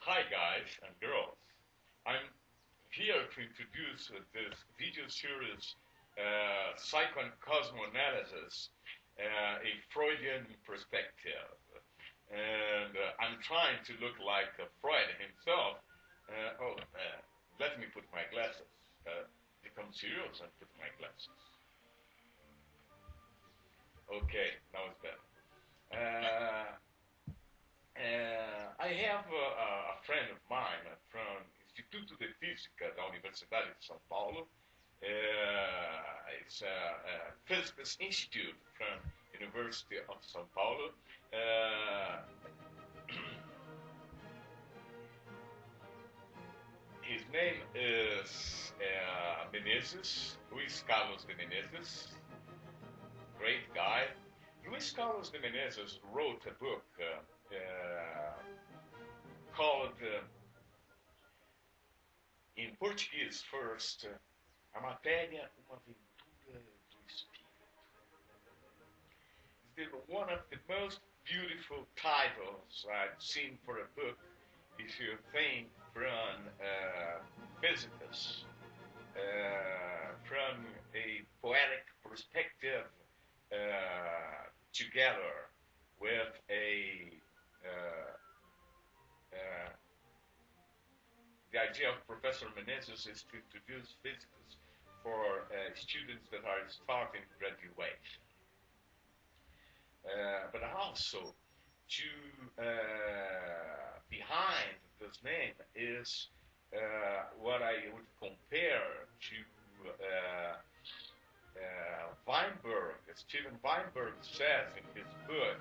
Hi guys and girls. I'm here to introduce this video series, Psycho-cosmoanalysis, a Freudian perspective. And I'm trying to look like Freud himself. Let me put my glasses. Become serious and put my glasses. Okay, now it's better. I have a friend of mine from Instituto de Física da Universidade de São Paulo. It's a physics institute from University of São Paulo. His name is Menezes, Luis Carlos de Menezes. Great guy. Luis Carlos de Menezes wrote a book called, in Portuguese first, A Matéria, uma Aventura do Espírito. It's one of the most beautiful titles I've seen for a book, if you think from physics, from a poetic perspective, together with the idea of Professor Menezes is to introduce physics for students that are starting graduation. But also, behind this name is what I would compare to Weinberg. Steven Weinberg says in his book,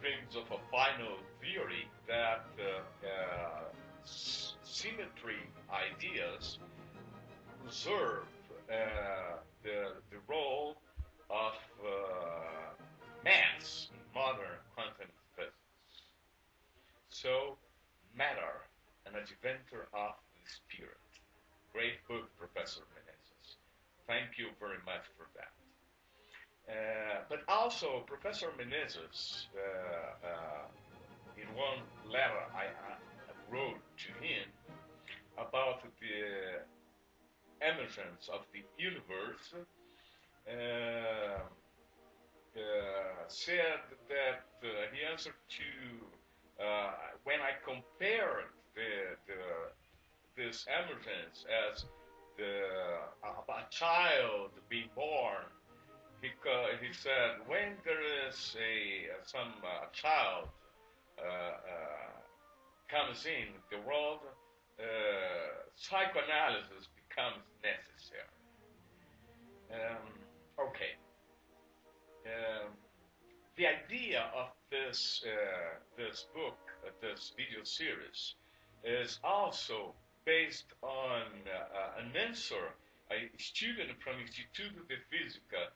Dreams of a Final Theory, that symmetry ideas usurp the role of mass in modern quantum physics. So, matter, an adventure of the spirit. Great book, Professor Menezes. Thank you very much for that. But also, Professor Menezes, in one letter I wrote to him about the emergence of the universe, said that he answered to, when I compared this emergence as a child being born, he said, when there is some child comes in the world, psychoanalysis becomes necessary. Okay. The idea of this book, this video series, is also based on an answer a student from Instituto de Física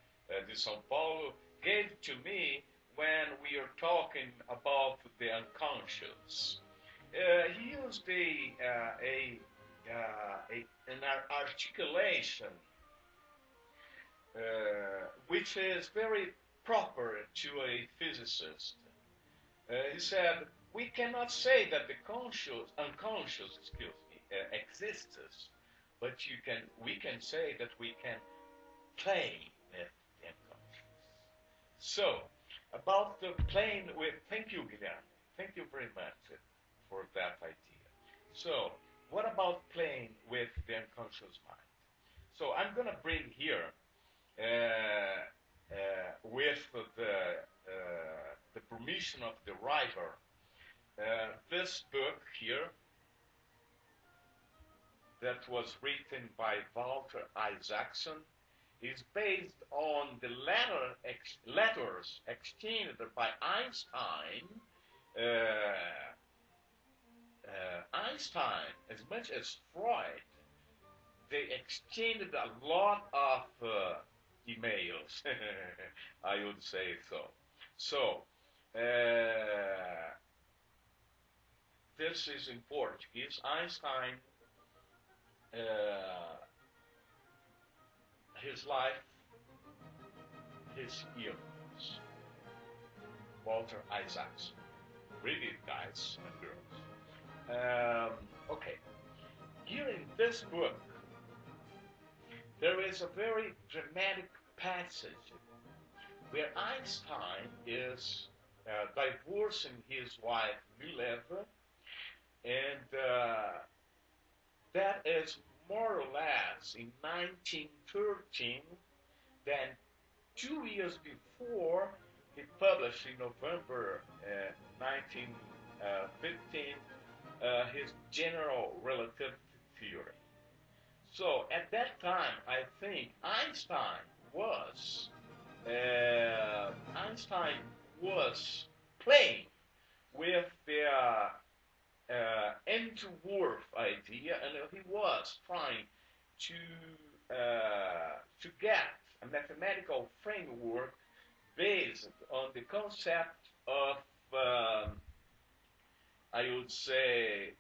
de São Paulo gave to me when we are talking about the unconscious. He used an articulation which is very proper to a physicist. He said, we cannot say that the unconscious, exists, but we can say that we can play with the unconscious. So, about the playing with, thank you, Guilherme. Thank you very much for that idea. So, what about playing with the unconscious mind? So, I'm going to bring here, with the permission of the writer, this book here that was written by Walter Isaacson is based on the letters exchanged by Einstein. Einstein, as much as Freud, they exchanged a lot of emails, I would say so. So, this is in Portuguese. Einstein, his life, his years. Walter Isaacson. Read it, guys and girls. Okay. Here in this book, there is a very dramatic passage where Einstein is divorcing his wife Mileva, and that is more or less in 1913. Then 2 years before, he published in November 1915 his general relativity theory. So at that time, I think was Einstein was playing with the end to worth idea, and he was trying to get a mathematical framework based on the concept of I would say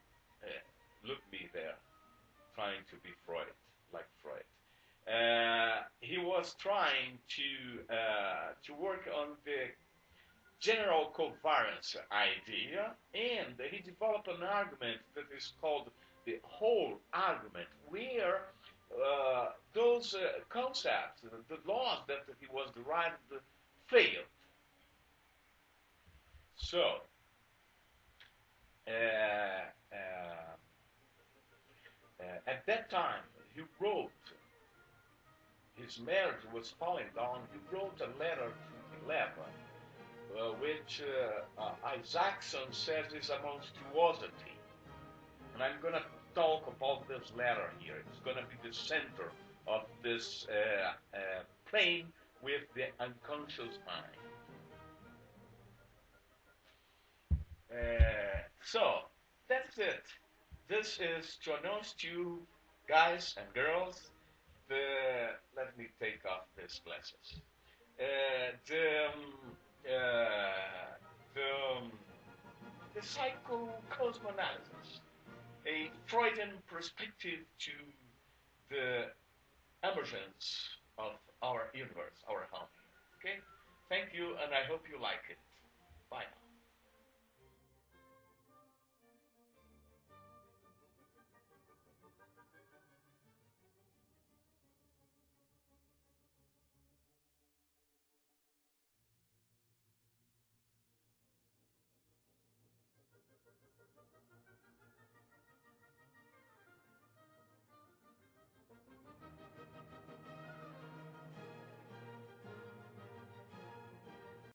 look me there trying to be Freud, like Freud. He was trying to work on the general covariance idea, and he developed an argument that is called the whole argument, where those concepts, the laws that he was derived, failed. So, at that time, he wrote, his marriage was falling down, he wrote a letter to Mileva, which Isaacson says is a monstruosity. And I'm going to talk about this letter here. It's going to be the center of this playing with the unconscious mind. So, that's it. This is to announce to you, guys and girls, let me take off these glasses. The Psycho-cosmoanalysis, a Freudian perspective to the emergence of our universe, our home. Okay? Thank you, and I hope you like it. Bye now.